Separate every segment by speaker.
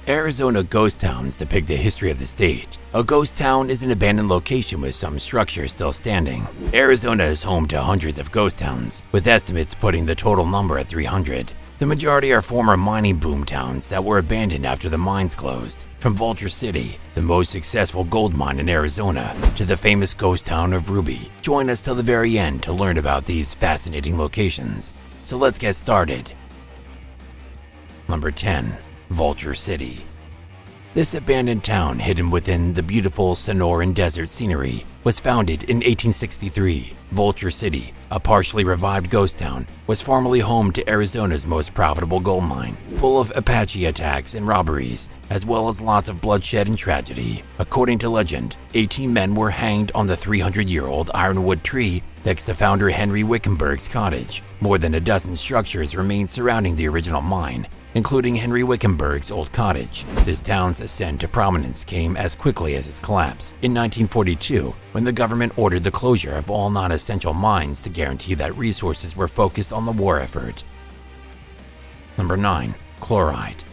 Speaker 1: Arizona ghost towns depict the history of the state. A ghost town is an abandoned location with some structure still standing. Arizona is home to hundreds of ghost towns, with estimates putting the total number at 300. The majority are former mining boom towns that were abandoned after the mines closed. From Vulture City, the most successful gold mine in Arizona, to the famous ghost town of Ruby. Join us till the very end to learn about these fascinating locations. So let's get started. Number 10. Vulture City. This abandoned town, hidden within the beautiful Sonoran desert scenery, was founded in 1863. Vulture City, a partially revived ghost town, was formerly home to Arizona's most profitable gold mine, full of Apache attacks and robberies, as well as lots of bloodshed and tragedy. According to legend, 18 men were hanged on the 300-year-old ironwood tree next to founder Henry Wickenburg's cottage. More than a dozen structures remain surrounding the original mine, including Henry Wickenburg's old cottage. This town's ascent to prominence came as quickly as its collapse. In 1942, when the government ordered the closure of all non-essential mines to guarantee that resources were focused on the war effort. Number 9. Chloride.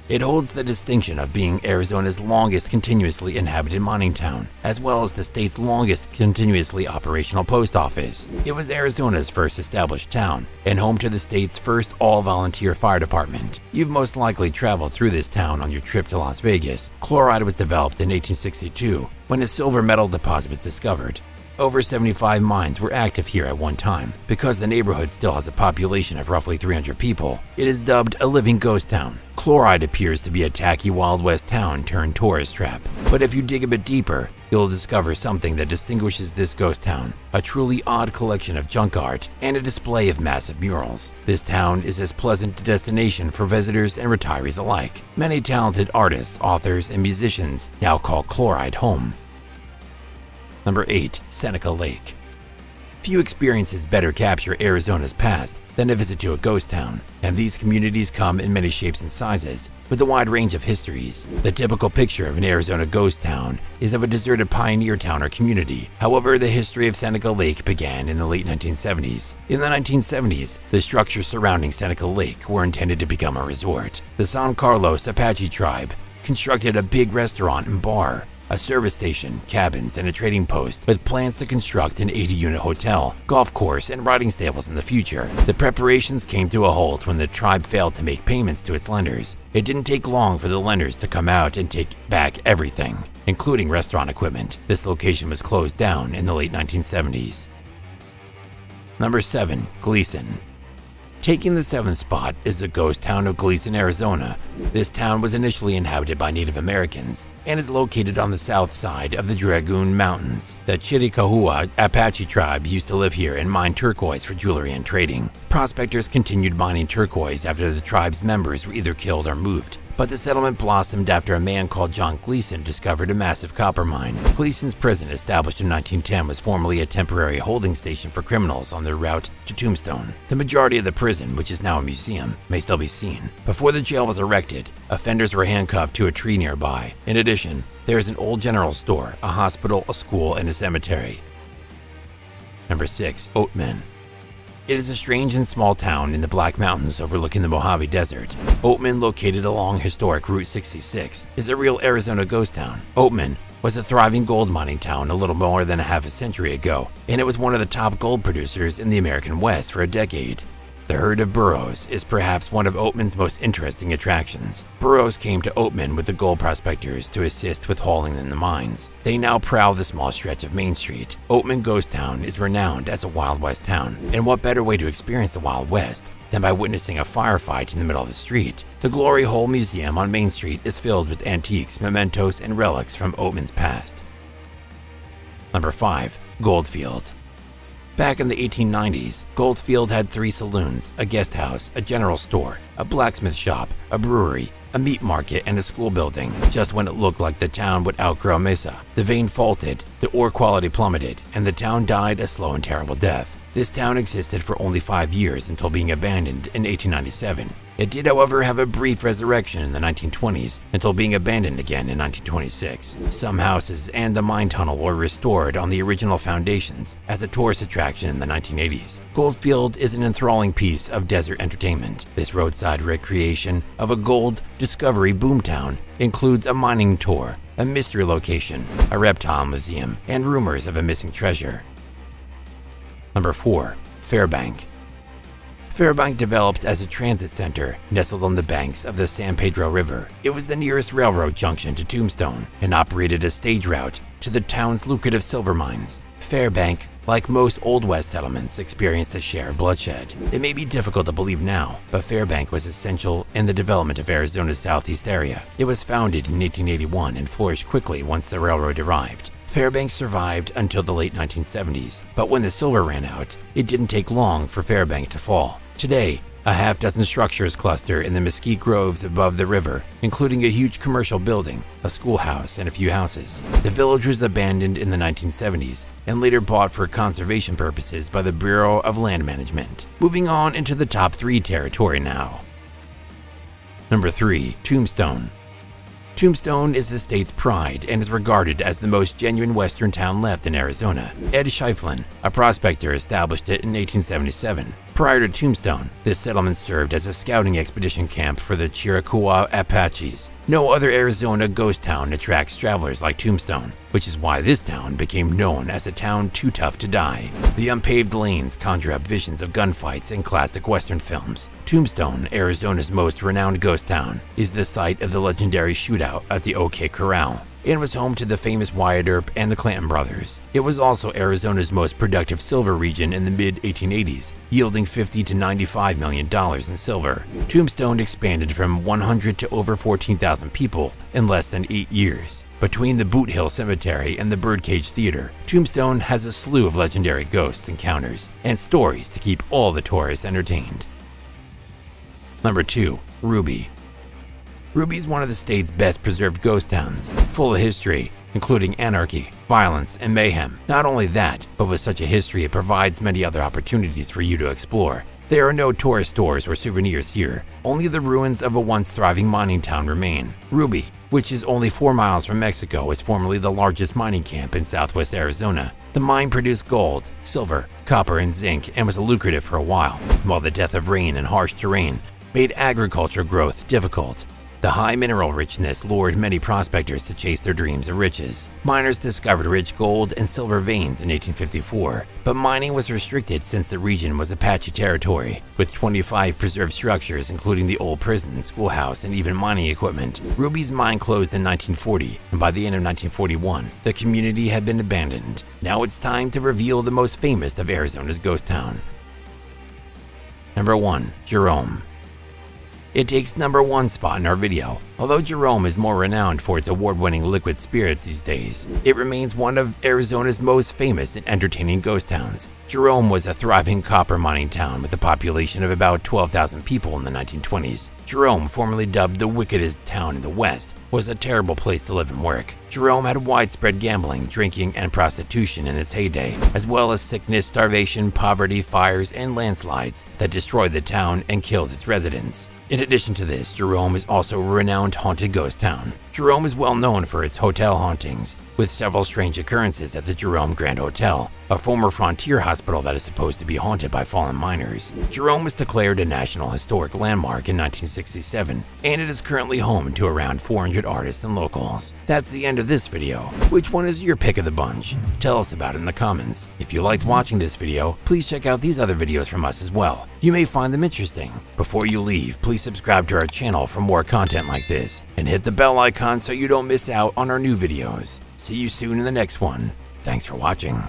Speaker 1: It holds the distinction of being Arizona's longest continuously inhabited mining town, as well as the state's longest continuously operational post office. It was Arizona's first established town, and home to the state's first all-volunteer fire department. You've most likely traveled through this town on your trip to Las Vegas. Chloride was developed in 1862, when a silver metal deposit was discovered. Over 75 mines were active here at one time. Because the neighborhood still has a population of roughly 300 people, it is dubbed a living ghost town. Chloride appears to be a tacky Wild West town turned tourist trap. But if you dig a bit deeper, you'll discover something that distinguishes this ghost town: a truly odd collection of junk art and a display of massive murals. This town is as pleasant a destination for visitors and retirees alike. Many talented artists, authors, and musicians now call Chloride home. Number 8. Seneca Lake. Few experiences better capture Arizona's past than a visit to a ghost town, and these communities come in many shapes and sizes, with a wide range of histories. The typical picture of an Arizona ghost town is of a deserted pioneer town or community. However, the history of Seneca Lake began in the late 1970s. In the 1970s, the structures surrounding Seneca Lake were intended to become a resort. The San Carlos Apache tribe constructed a big restaurant and bar, a service station, cabins, and a trading post, with plans to construct an 80-unit hotel, golf course, and riding stables in the future. The preparations came to a halt when the tribe failed to make payments to its lenders. It didn't take long for the lenders to come out and take back everything, including restaurant equipment. This location was closed down in the late 1970s. Number 7. Gleason. Taking the 7th spot is the ghost town of Gleason, Arizona. This town was initially inhabited by Native Americans and is located on the south side of the Dragoon Mountains. The Chiricahua Apache tribe used to live here and mine turquoise for jewelry and trading. Prospectors continued mining turquoise after the tribe's members were either killed or moved, but the settlement blossomed after a man called John Gleason discovered a massive copper mine. Gleason's prison, established in 1910, was formerly a temporary holding station for criminals on their route to Tombstone. The majority of the prison, which is now a museum, may still be seen. Before the jail was erected, offenders were handcuffed to a tree nearby. In addition, there is an old general store, a hospital, a school, and a cemetery. Number 6. Oatman. It is a strange and small town in the Black Mountains overlooking the Mojave Desert. Oatman, located along historic Route 66, is a real Arizona ghost town. Oatman was a thriving gold mining town a little more than a half a century ago, and it was one of the top gold producers in the American West for a decade. The herd of burros is perhaps one of Oatman's most interesting attractions. Burros came to Oatman with the gold prospectors to assist with hauling in the mines. They now prowl the small stretch of Main Street. Oatman Ghost Town is renowned as a Wild West town, and what better way to experience the Wild West than by witnessing a firefight in the middle of the street? The Glory Hole Museum on Main Street is filled with antiques, mementos, and relics from Oatman's past. Number 5. Goldfield. Back in the 1890s, Goldfield had 3 saloons, a guest house, a general store, a blacksmith shop, a brewery, a meat market, and a school building. Just when it looked like the town would outgrow Mesa, the vein faulted, the ore quality plummeted, and the town died a slow and terrible death. This town existed for only 5 years until being abandoned in 1897. It did, however, have a brief resurrection in the 1920s until being abandoned again in 1926. Some houses and the mine tunnel were restored on the original foundations as a tourist attraction in the 1980s. Goldfield is an enthralling piece of desert entertainment. This roadside recreation of a gold discovery boomtown includes a mining tour, a mystery location, a reptile museum, and rumors of a missing treasure. Number 4. FAIRBANK. FAIRBANK developed as a transit center nestled on the banks of the San Pedro River. It was the nearest railroad junction to Tombstone and operated a stage route to the town's lucrative silver mines. FAIRBANK, like most Old West settlements, experienced a share of bloodshed. It may be difficult to believe now, but FAIRBANK was essential in the development of Arizona's southeast area. It was founded in 1881 and flourished quickly once the railroad arrived. FAIRBANK survived until the late 1970s, but when the silver ran out, it didn't take long for FAIRBANK to fall. Today, a half-dozen structures cluster in the mesquite groves above the river, including a huge commercial building, a schoolhouse, and a few houses. The village was abandoned in the 1970s and later bought for conservation purposes by the Bureau of Land Management. Moving on into the top 3 territory now. Number 3. Tombstone. Tombstone is the state's pride and is regarded as the most genuine western town left in Arizona. Ed Schieffelin, a prospector, established it in 1877. Prior to Tombstone, this settlement served as a scouting expedition camp for the Chiricahua Apaches. No other Arizona ghost town attracts travelers like Tombstone, which is why this town became known as a town too tough to die. The unpaved lanes conjure up visions of gunfights and classic western films. Tombstone, Arizona's most renowned ghost town, is the site of the legendary shootout at the OK Corral, and was home to the famous Wyatt Earp and the Clanton brothers. It was also Arizona's most productive silver region in the mid-1880s, yielding $50 to $95 million in silver. Tombstone expanded from 100 to over 14,000 people in less than 8 years. Between the Boot Hill Cemetery and the Birdcage Theater, Tombstone has a slew of legendary ghost encounters and stories to keep all the tourists entertained. Number 2. Ruby. Ruby is one of the state's best preserved ghost towns, full of history, including anarchy, violence, and mayhem. Not only that, but with such a history, it provides many other opportunities for you to explore. There are no tourist stores or souvenirs here. Only the ruins of a once thriving mining town remain. Ruby, which is only 4 miles from Mexico, was formerly the largest mining camp in southwest Arizona. The mine produced gold, silver, copper, and zinc, and was lucrative for a while the death of rain and harsh terrain made agriculture growth difficult. The high mineral richness lured many prospectors to chase their dreams of riches. Miners discovered rich gold and silver veins in 1854, but mining was restricted since the region was Apache territory, with 25 preserved structures including the old prison, schoolhouse, and even mining equipment. Ruby's mine closed in 1940, and by the end of 1941, the community had been abandoned. Now it's time to reveal the most famous of Arizona's ghost town. Number 1. Jerome. It takes number 1 spot in our video. Although Jerome is more renowned for its award-winning liquid spirit these days, it remains one of Arizona's most famous and entertaining ghost towns. Jerome was a thriving copper mining town with a population of about 12,000 people in the 1920s. Jerome, formerly dubbed the wickedest town in the West, was a terrible place to live and work. Jerome had widespread gambling, drinking, and prostitution in its heyday, as well as sickness, starvation, poverty, fires, and landslides that destroyed the town and killed its residents. In addition to this, Jerome is also a renowned haunted ghost town. Jerome is well known for its hotel hauntings, with several strange occurrences at the Jerome Grand Hotel, a former frontier hospital that is supposed to be haunted by fallen miners. Jerome was declared a National Historic Landmark in 1967, and it is currently home to around 400 artists and locals. That's the end of this video. Which one is your pick of the bunch? Tell us about it in the comments. If you liked watching this video, please check out these other videos from us as well. You may find them interesting. Before you leave, please subscribe to our channel for more content like this, and hit the bell icon so you don't miss out on our new videos. See you soon in the next one. Thanks for watching.